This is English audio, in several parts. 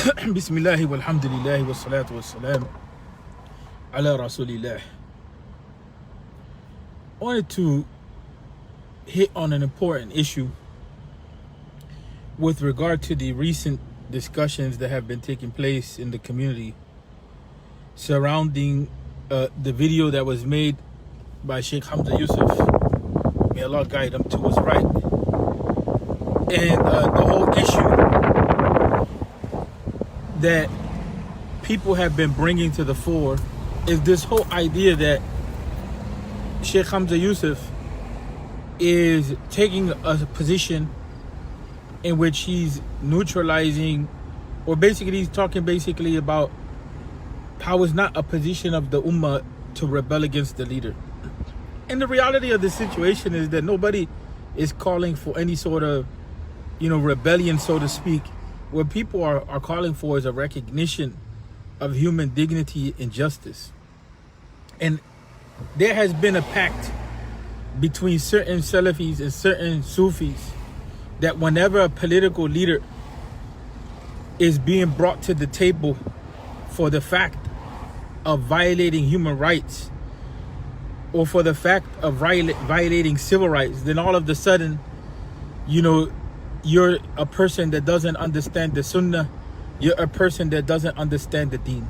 Bismillahi walhamdulillahi wassalatu wassalam ala rasulillah. I wanted to hit on an important issue with regard to the recent discussions that have been taking place in the community surrounding the video that was made by Sheikh Hamza Yusuf. May Allah guide him to his right. And the whole issue that people have been bringing to the fore is this whole idea that Sheikh Hamza Yusuf is taking a position in which he's neutralizing, or basically he's talking basically about how it's not a position of the ummah to rebel against the leader. And the reality of the situation is that nobody is calling for any sort of, rebellion, so to speak. What people are calling for is a recognition of human dignity and justice. And there has been a pact between certain Salafis and certain Sufis that whenever a political leader is being brought to the table for the fact of violating human rights or for the fact of violating civil rights, then all of a sudden, you're a person that doesn't understand the Sunnah. You're a person that doesn't understand the Deen.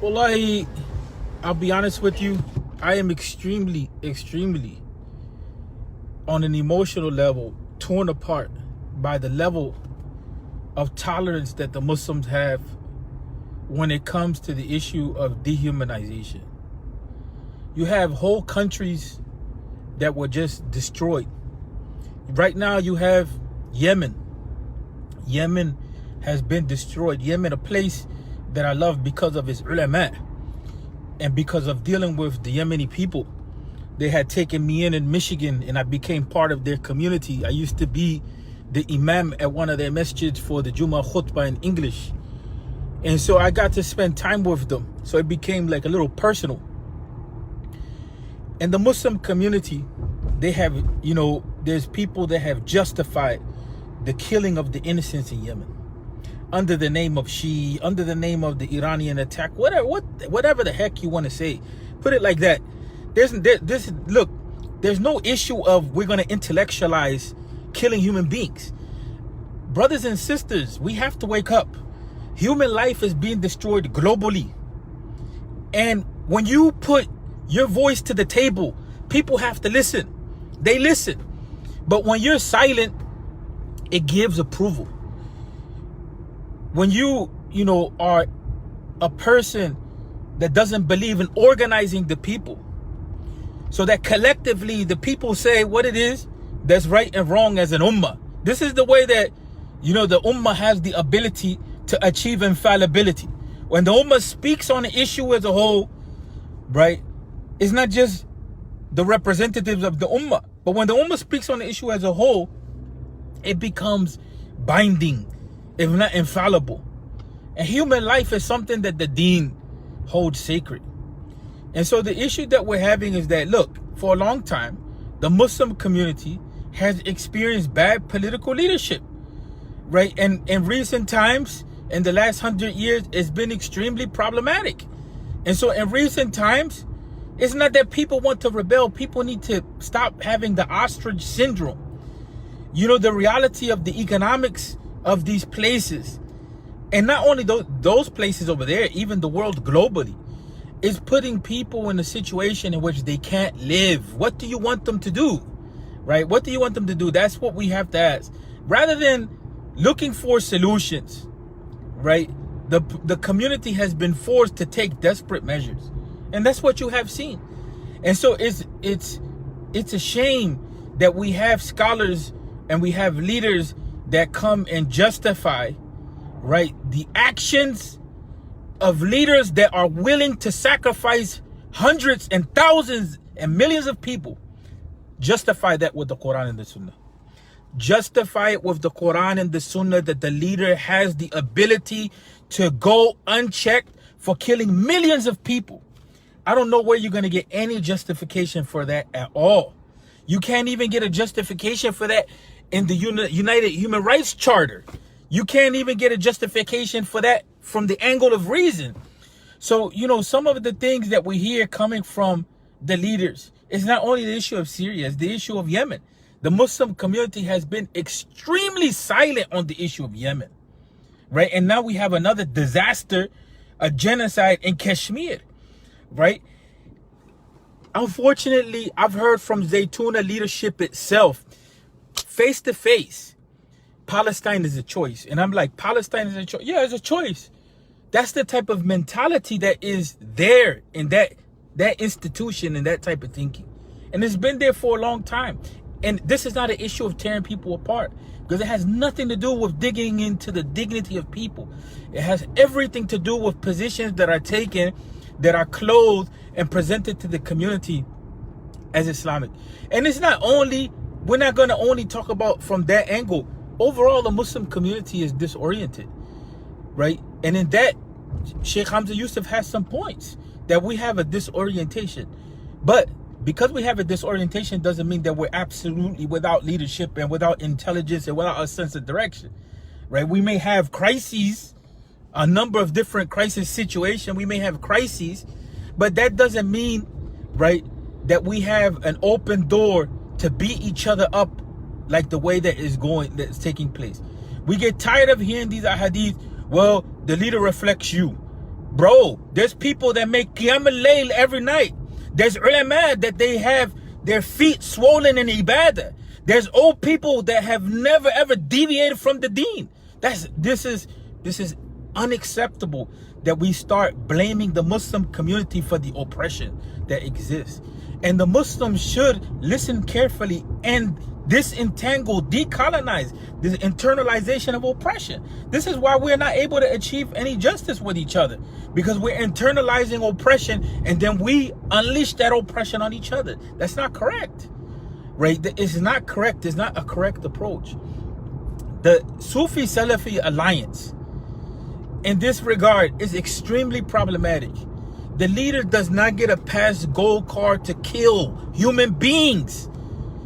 Wallahi, I'll be honest with you, I am extremely on an emotional level torn apart by the level of tolerance that the Muslims have when it comes to the issue of dehumanization. You have whole countries that were just destroyed. Right now you have Yemen. Yemen has been destroyed. Yemen, a place that I love because of its ulama and because of dealing with the Yemeni people. They had taken me in Michigan and I became part of their community. I used to be the Imam at one of their masjids for the Jummah khutbah in English. And so I got to spend time with them. So it became like a little personal. And the Muslim community, they have, there's people that have justified the killing of the innocents in Yemen under the name of Shia, under the name of the Iranian attack, whatever the heck you want to say. Put it like that. There's no issue of we're going to intellectualize killing human beings. Brothers and sisters, we have to wake up. Human life is being destroyed globally. And when you put your voice to the table, people have to listen. They listen. But when you're silent, it gives approval. When you are a person that doesn't believe in organizing the people, so that collectively the people say what it is that's right and wrong as an ummah. This is the way that, the ummah has the ability to achieve infallibility. When the ummah speaks on an issue as a whole, right, it's not just the representatives of the ummah, but when the ummah speaks on the issue as a whole, it becomes binding, if not infallible. And human life is something that the deen holds sacred. And so the issue that we're having is that, look, for a long time, the Muslim community has experienced bad political leadership, right? And in recent times, in the last 100 years, it's been extremely problematic. And so in recent times, it's not that people want to rebel. People need to stop having the ostrich syndrome. The reality of the economics of these places, and not only those places over there, even the world globally, is putting people in a situation in which they can't live. What do you want them to do? Right? What do you want them to do? That's what we have to ask. Rather than looking for solutions, right? The community has been forced to take desperate measures. And that's what you have seen. And so it's a shame that we have scholars and we have leaders that come and justify, right, the actions of leaders that are willing to sacrifice hundreds and thousands and millions of people. Justify that with the Quran and the Sunnah. Justify it with the Quran and the Sunnah that the leader has the ability to go unchecked for killing millions of people. I don't know where you're going to get any justification for that at all. You can't even get a justification for that in the United Human Rights Charter. You can't even get a justification for that from the angle of reason. So, some of the things that we hear coming from the leaders, it's not only the issue of Syria, it's the issue of Yemen. The Muslim community has been extremely silent on the issue of Yemen, right? And now we have another disaster, a genocide in Kashmir, right? Unfortunately, I've heard from Zaytuna leadership itself, face to face, Palestine is a choice. And I'm like, Palestine is a choice? Yeah, it's a choice. That's the type of mentality that is there in that institution and that type of thinking. And it's been there for a long time. And this is not an issue of tearing people apart, because it has nothing to do with digging into the dignity of people. It has everything to do with positions that are taken, that are clothed and presented to the community as Islamic. And it's not only, we're not going to only talk about from that angle. Overall, the Muslim community is disoriented, right? And in that, Sheikh Hamza Yusuf has some points that we have a disorientation. But because we have a disorientation doesn't mean that we're absolutely without leadership and without intelligence and without a sense of direction, right? We may have crises, a number of different crisis situations. We may have crises, but that doesn't mean, right, that we have an open door to beat each other up like the way that's taking place. We get tired of hearing these ahadith. Well, the leader reflects you. Bro, there's people that make Qiyam al-Layl every night. There's ulama that they have their feet swollen in ibadah. There's old people that have never ever deviated from the deen. This is unacceptable that we start blaming the Muslim community for the oppression that exists. And the Muslims should listen carefully and disentangle, decolonize this internalization of oppression. This is why we're not able to achieve any justice with each other, because we're internalizing oppression and then we unleash that oppression on each other. That's not correct, right? It's not correct. It's not a correct approach. The Sufi Salafi alliance in this regard is extremely problematic. The leader does not get a pass gold card to kill human beings.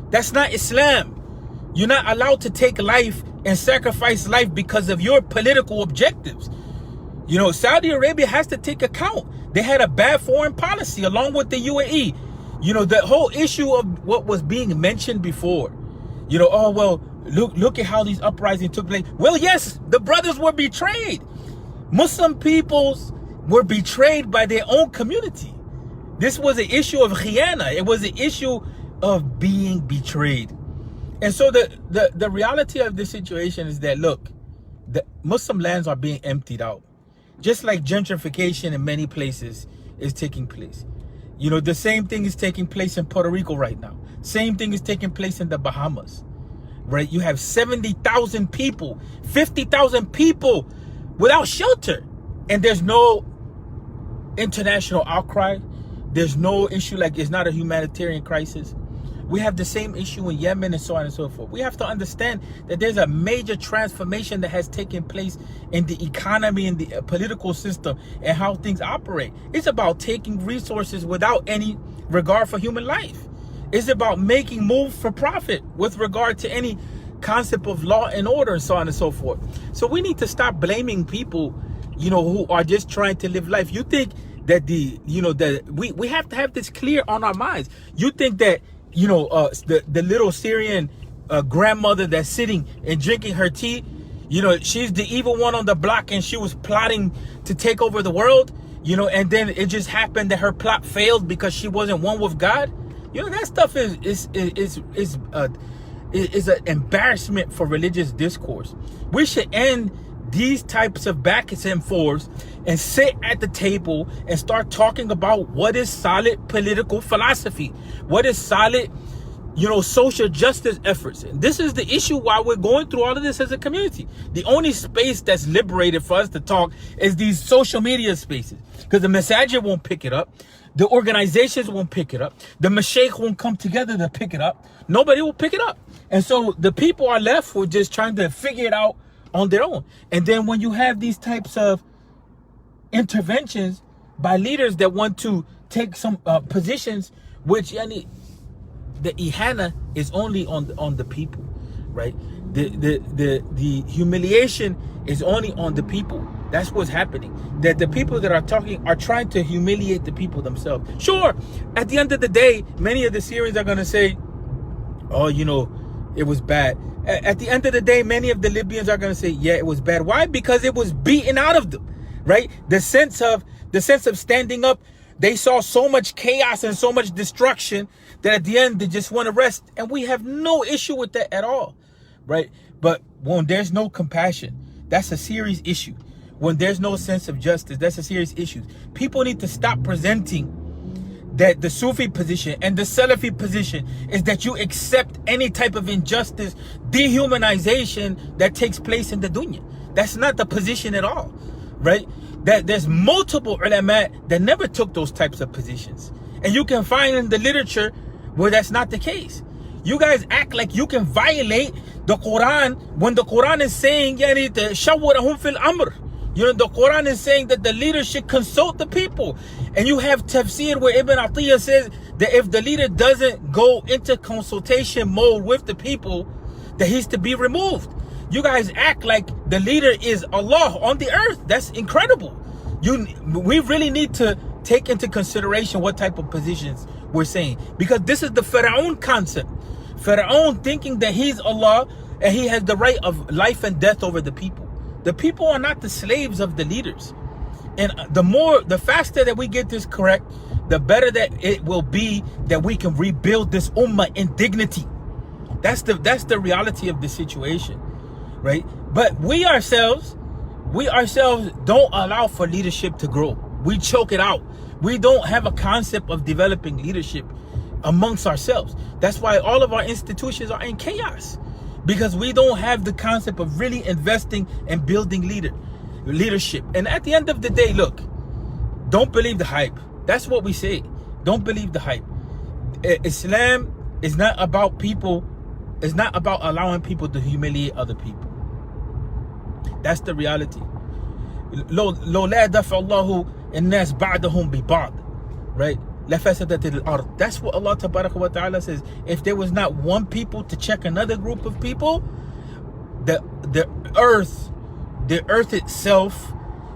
That's not Islam. You're not allowed to take life and sacrifice life because of your political objectives. Saudi Arabia has to take account. They had a bad foreign policy along with the UAE. The whole issue of what was being mentioned before. Oh, well, look at how these uprisings took place. Well, yes, the brothers were betrayed. Muslim peoples were betrayed by their own community. This was an issue of khiyana. It was an issue of being betrayed. And so the reality of this situation is that, look, the Muslim lands are being emptied out, just like gentrification in many places is taking place. The same thing is taking place in Puerto Rico right now. Same thing is taking place in the Bahamas, right? You have 70,000 people, 50,000 people without shelter, and there's no international outcry. There's no issue, like it's not a humanitarian crisis. We have the same issue in Yemen and so on and so forth. We have to understand that there's a major transformation that has taken place in the economy and the political system and how things operate. It's about taking resources without any regard for human life. It's about making moves for profit with regard to any concept of law and order and so on and so forth. So we need to stop blaming people, who are just trying to live life. You think that we have to have this clear on our minds. You think that the little Syrian grandmother that's sitting and drinking her tea, she's the evil one on the block and she was plotting to take over the world, and then it just happened that her plot failed because she wasn't one with God. That stuff is an embarrassment for religious discourse. We should end these types of backwards and forths and sit at the table and start talking about what is solid political philosophy, what is solid, social justice efforts. And this is the issue why we're going through all of this as a community. The only space that's liberated for us to talk is these social media spaces, because the masajid won't pick it up. The organizations won't pick it up. The mashaykh won't come together to pick it up. Nobody will pick it up. And so the people are left with just trying to figure it out on their own. And then when you have these types of interventions by leaders that want to take some positions, which the ihana is only on the people, right? The humiliation is only on the people. That's what's happening. That the people that are talking are trying to humiliate the people themselves. Sure, at the end of the day, many of the Syrians are going to say, oh, you know, it was bad. At the end of the day, many of the Libyans are going to say, yeah, it was bad. Why? Because it was beaten out of them, right? The sense of standing up. They saw so much chaos and so much destruction that at the end they just want to rest. And we have no issue with that at all, right? But when there's no compassion, that's a serious issue. When there's no sense of justice, that's a serious issue. People need to stop presenting that the Sufi position and the Salafi position is that you accept any type of injustice, dehumanization that takes place in the dunya. That's not the position at all, right? That there's multiple ulama that never took those types of positions. And you can find in the literature where that's not the case. You guys act like you can violate the Quran when the Quran is saying, yani, shawwarahum fil amr. You know, the Quran is saying that the leader should consult the people. And you have tafsir where Ibn Atiyah says that if the leader doesn't go into consultation mode with the people, that he's to be removed. You guys act like the leader is Allah on the earth. That's incredible. We really need to take into consideration what type of positions we're saying. Because this is the Pharaoh concept. Pharaoh thinking that he's Allah and he has the right of life and death over the people. The people are not the slaves of the leaders. And the faster that we get this correct, the better that it will be that we can rebuild this ummah in dignity. That's the reality of the situation, right? But we ourselves don't allow for leadership to grow. We choke it out. We don't have a concept of developing leadership amongst ourselves. That's why all of our institutions are in chaos. Because we don't have the concept of really investing and building leadership. And at the end of the day, look, don't believe the hype. That's what we say. Don't believe the hype. Islam is not about people. It's not about allowing people to humiliate other people. That's the reality. لو لا دفع الله الناس بعدهم ببعض, right? لفسدت الأرض. That's what Allah Tabaraka wa Ta'ala says. If there was not one people to check another group of people, the earth itself,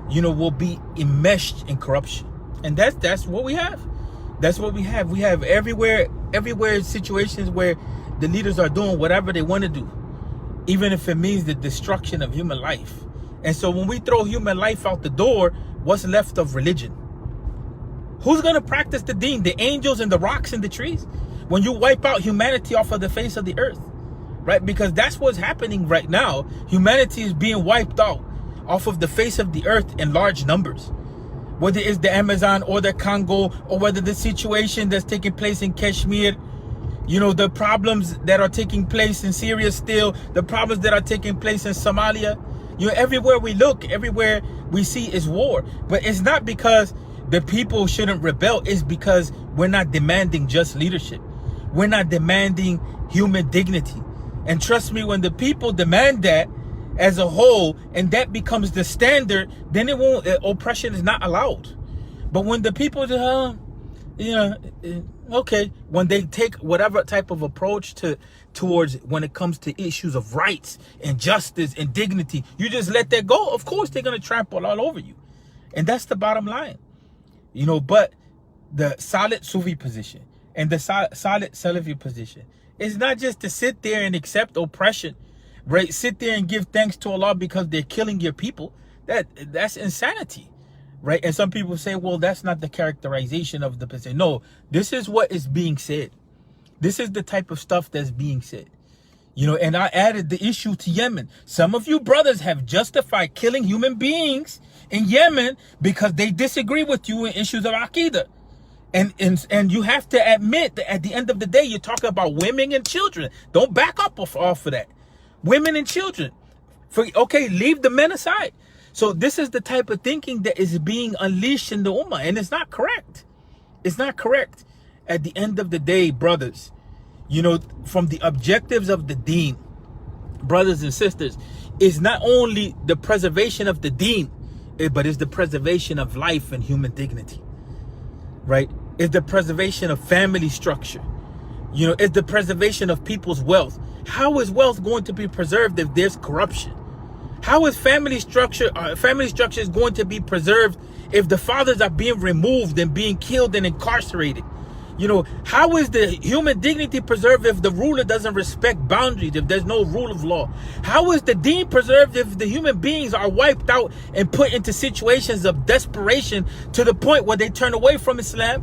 you know, will be enmeshed in corruption. And that's what we have. That's what we have. We have everywhere situations where the leaders are doing whatever they want to do, even if it means the destruction of human life. And so when we throw human life out the door, what's left of religion? Who's going to practice the deen? The angels and the rocks and the trees? When you wipe out humanity off of the face of the earth, right? Because that's what's happening right now. Humanity is being wiped out off of the face of the earth in large numbers. Whether it's the Amazon or the Congo, or whether the situation that's taking place in Kashmir, you know, the problems that are taking place in Syria still, the problems that are taking place in Somalia. You know, everywhere we look, everywhere we see is war. But it's not because the people shouldn't rebel. It's because we're not demanding just leadership. We're not demanding human dignity. And trust me, when the people demand that as a whole, and that becomes the standard, then it won't, oppression is not allowed. But when the people, you know, okay, when they take whatever type of approach towards when it comes to issues of rights and justice and dignity, you just let that go. Of course, they're going to trample all over you. And that's the bottom line. You know, but the solid Sufi position and the solid Salafi position is not just to sit there and accept oppression, right? Sit there and give thanks to Allah because they're killing your people. That's insanity, right? And some people say, well, that's not the characterization of the position. No, this is what is being said. This is the type of stuff that's being said. You know, and I added the issue to Yemen. Some of you brothers have justified killing human beings in Yemen because they disagree with you in issues of Aqidah. And you have to admit that at the end of the day, you're talking about women and children. Don't back up off of that. Women and children. Okay, leave the men aside. So this is the type of thinking that is being unleashed in the Ummah. And it's not correct. It's not correct. At the end of the day, brothers, you know, from the objectives of the deen, brothers and sisters, is not only the preservation of the deen, but it's the preservation of life and human dignity, right? It's the preservation of family structure. You know, it's the preservation of people's wealth. How is wealth going to be preserved if there's corruption? How is family structure is going to be preserved if the fathers are being removed and being killed and incarcerated? You know, how is the human dignity preserved if the ruler doesn't respect boundaries, if there's no rule of law? How is the deen preserved if the human beings are wiped out and put into situations of desperation to the point where they turn away from Islam?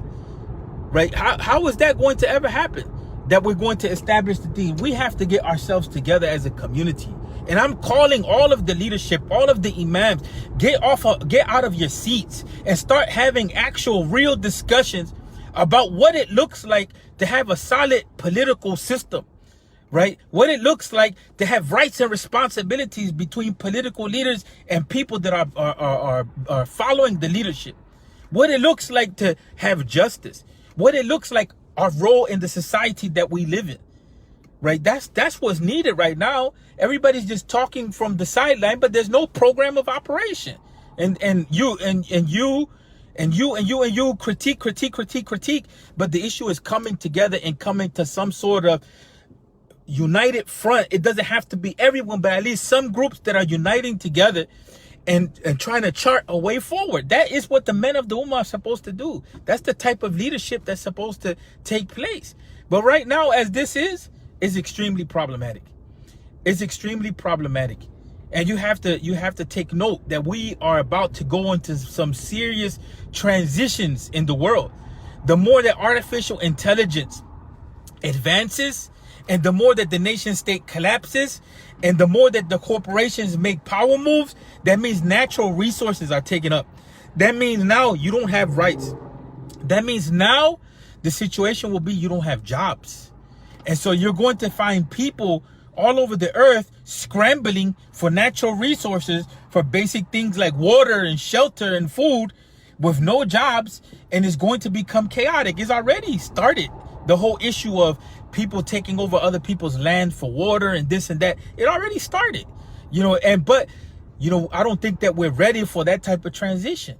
Right? How is that going to ever happen? That we're going to establish the deen? We have to get ourselves together as a community. And I'm calling all of the leadership, all of the imams, get out of your seats and start having actual real discussions about what it looks like to have a solid political system, right? What it looks like to have rights and responsibilities between political leaders and people that are following the leadership. What it looks like to have justice. What it looks like our role in the society that we live in, right? That's what's needed right now. Everybody's just talking from the sideline, but there's no program of operation. And you critique. But the issue is coming together and coming to some sort of united front. It doesn't have to be everyone, but at least some groups that are uniting together and trying to chart a way forward. That is what the men of the Ummah are supposed to do. That's the type of leadership that's supposed to take place. But right now, as this is extremely problematic. It's extremely problematic. And you have to take note that we are about to go into some serious transitions in the world. The more that artificial intelligence advances, and the more that the nation state collapses, and the more that the corporations make power moves, that means natural resources are taken up. That means now you don't have rights. That means now the situation will be you don't have jobs. And so you're going to find people all over the earth scrambling for natural resources, for basic things like water and shelter and food, with no jobs, and it's going to become chaotic. It's already started. The whole issue of people taking over other people's land for water and this and that, it already started. But I don't think that we're ready for that type of transition.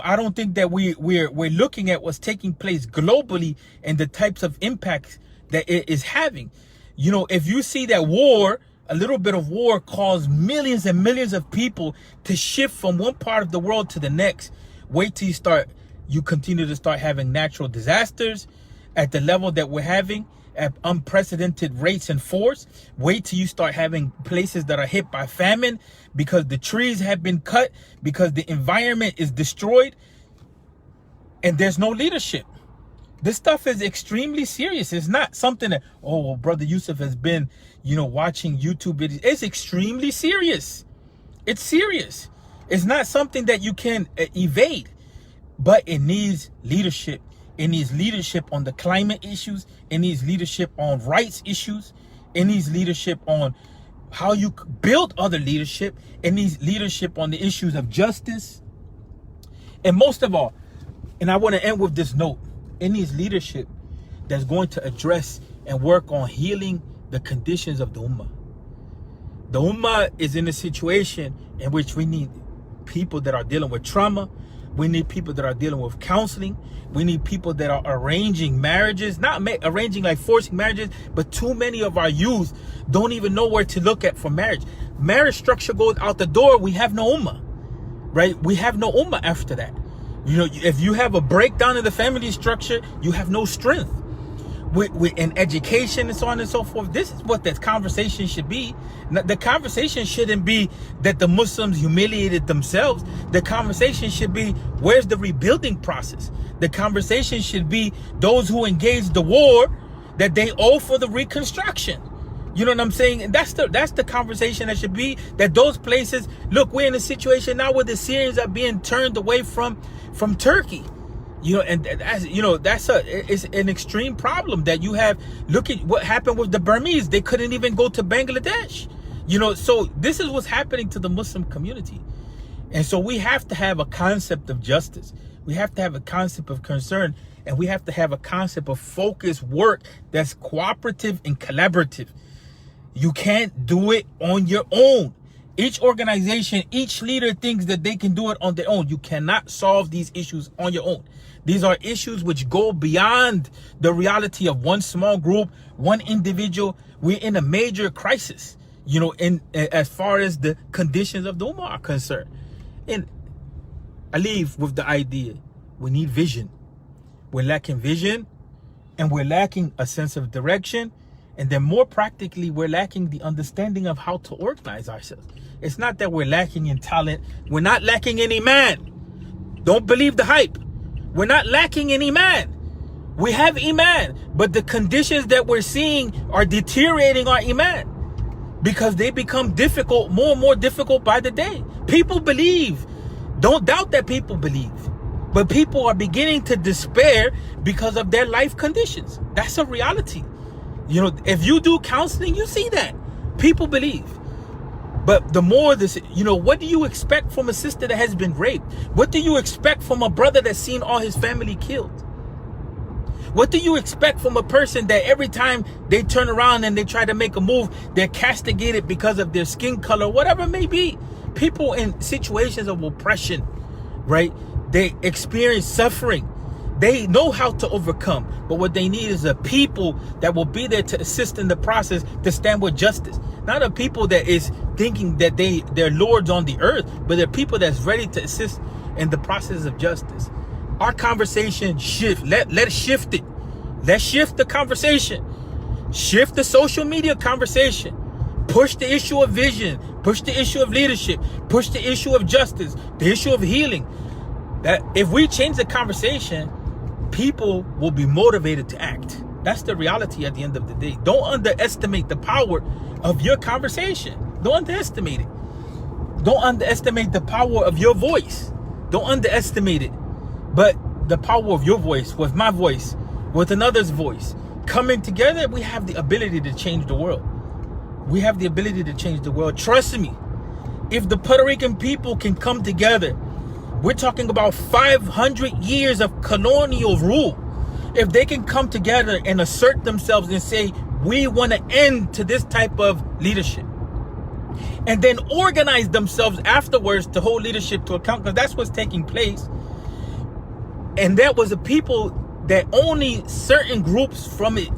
I don't think that we're looking at what's taking place globally and the types of impacts that it is having. If you see that war, a little bit of war caused millions and millions of people to shift from one part of the world to the next. Wait till you continue to start having natural disasters at the level that we're having at unprecedented rates and force. Wait till you start having places that are hit by famine because the trees have been cut, because the environment is destroyed, and there's no leadership. This stuff is extremely serious. It's not something that, Brother Yusuf has been, watching YouTube videos. It's extremely serious. It's serious. It's not something that you can evade, but it needs leadership. It needs leadership on the climate issues. It needs leadership on rights issues. It needs leadership on how you build other leadership. It needs leadership on the issues of justice. And most of all, and I want to end with this note, it needs leadership that's going to address and work on healing the conditions of the Ummah. The Ummah is in a situation in which we need people that are dealing with trauma. We need people that are dealing with counseling. We need people that are arranging marriages, not arranging like forcing marriages, but too many of our youth don't even know where to look at for marriage. Marriage structure goes out the door. We have no Ummah, right? We have no Ummah after that. If you have a breakdown in the family structure, you have no strength. In education and so on and so forth, this is what that conversation should be. The conversation shouldn't be that the Muslims humiliated themselves. The conversation should be, where's the rebuilding process? The conversation should be those who engaged the war that they owe for the reconstruction. You know what I'm saying? And that's the conversation that should be, that those places, look, we're in a situation now where the Syrians are being turned away from Turkey. It's an extreme problem that you have. Look at what happened with the Burmese. They couldn't even go to Bangladesh. So this is what's happening to the Muslim community. And so we have to have a concept of justice. We have to have a concept of concern, and we have to have a concept of focused work that's cooperative and collaborative. You can't do it on your own. Each organization, each leader thinks that they can do it on their own. You cannot solve these issues on your own. These are issues which go beyond the reality of one small group, one individual. We're in a major crisis, in as far as the conditions of the Ummah are concerned. And I leave with the idea, we need vision. We're lacking vision, and we're lacking a sense of direction. And then more practically, we're lacking the understanding of how to organize ourselves. It's not that we're lacking in talent. We're not lacking in Iman. Don't believe the hype. We're not lacking in Iman. We have Iman. But the conditions that we're seeing are deteriorating our Iman, because they become difficult, more and more difficult by the day. People believe. Don't doubt that people believe. But people are beginning to despair because of their life conditions. That's a reality. If you do counseling, you see that. People believe. But the more this, what do you expect from a sister that has been raped? What do you expect from a brother that's seen all his family killed? What do you expect from a person that every time they turn around and they try to make a move, they're castigated because of their skin color, whatever it may be? People in situations of oppression, right? They experience suffering. They know how to overcome, but what they need is a people that will be there to assist in the process, to stand with justice. Not a people that is thinking that they're lords on the earth, but they're people that's ready to assist in the process of justice. Our conversation shift. Let's shift it. Let's shift the conversation. Shift the social media conversation. Push the issue of vision. Push the issue of leadership. Push the issue of justice. The issue of healing. That if we change the conversation, people will be motivated to act. That's the reality at the end of the day. Don't underestimate the power of your conversation. Don't underestimate it. Don't underestimate the power of your voice. Don't underestimate it. But the power of your voice, with my voice, with another's voice, coming together, we have the ability to change the world. We have the ability to change the world. Trust me, if the Puerto Rican people can come together, we're talking about 500 years of colonial rule. If they can come together and assert themselves and say, we want to end to this type of leadership, and then organize themselves afterwards to hold leadership to account, because that's what's taking place. And that was a people that only certain groups from it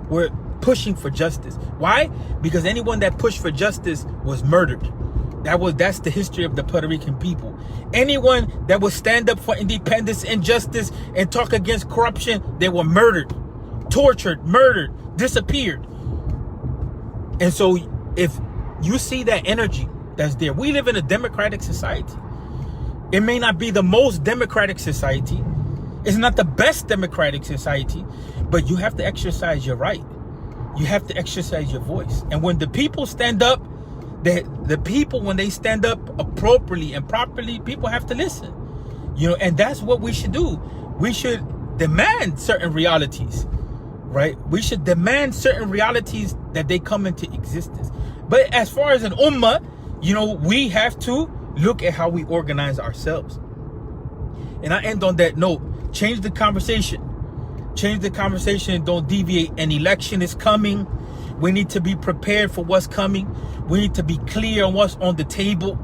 were pushing for justice. Why? Because anyone that pushed for justice was murdered. That's the history of the Puerto Rican people. Anyone that would stand up for independence and justice and talk against corruption, they were murdered, tortured, murdered, disappeared. And so if you see that energy that's there, we live in a democratic society. It may not be the most democratic society. It's not the best democratic society, but you have to exercise your right. You have to exercise your voice. And when the people stand up, the people, when they stand up appropriately and properly, people have to listen. And that's what we should do. We should demand certain realities, right? We should demand certain realities that they come into existence. But as far as an ummah, we have to look at how we organize ourselves. And I end on that note. Change the conversation. Change the conversation. Don't deviate. An election is coming. We need to be prepared for what's coming. We need to be clear on what's on the table.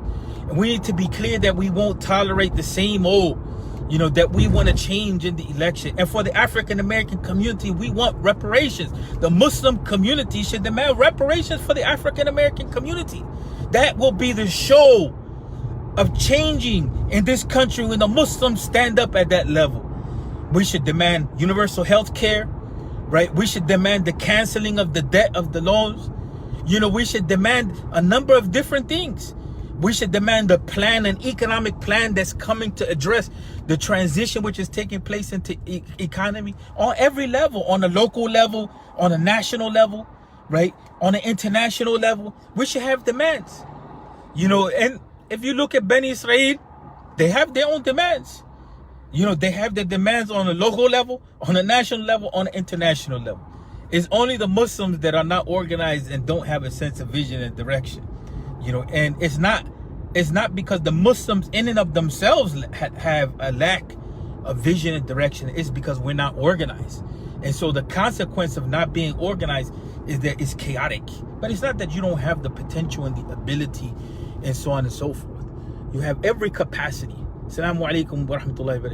And we need to be clear that we won't tolerate the same old, that we want to change in the election. And for the African American community, we want reparations. The Muslim community should demand reparations for the African American community. That will be the show of changing in this country when the Muslims stand up at that level. We should demand universal health care, right? We should demand the canceling of the debt of the loans. We should demand a number of different things. We should demand an economic plan that's coming to address the transition which is taking place into economy on every level, on a local level, on a national level, right? On an international level. We should have demands, and if you look at Bani Israel, they have their own demands. They have their demands on a local level, on a national level, on an international level. It's only the Muslims that are not organized and don't have a sense of vision and direction. And it's not because the Muslims in and of themselves have a lack of vision and direction. It's because we're not organized. And so the consequence of not being organized is that it's chaotic. But it's not that you don't have the potential and the ability and so on and so forth. You have every capacity. Assalamu alaikum wa rahmatullahi wa barakatuh.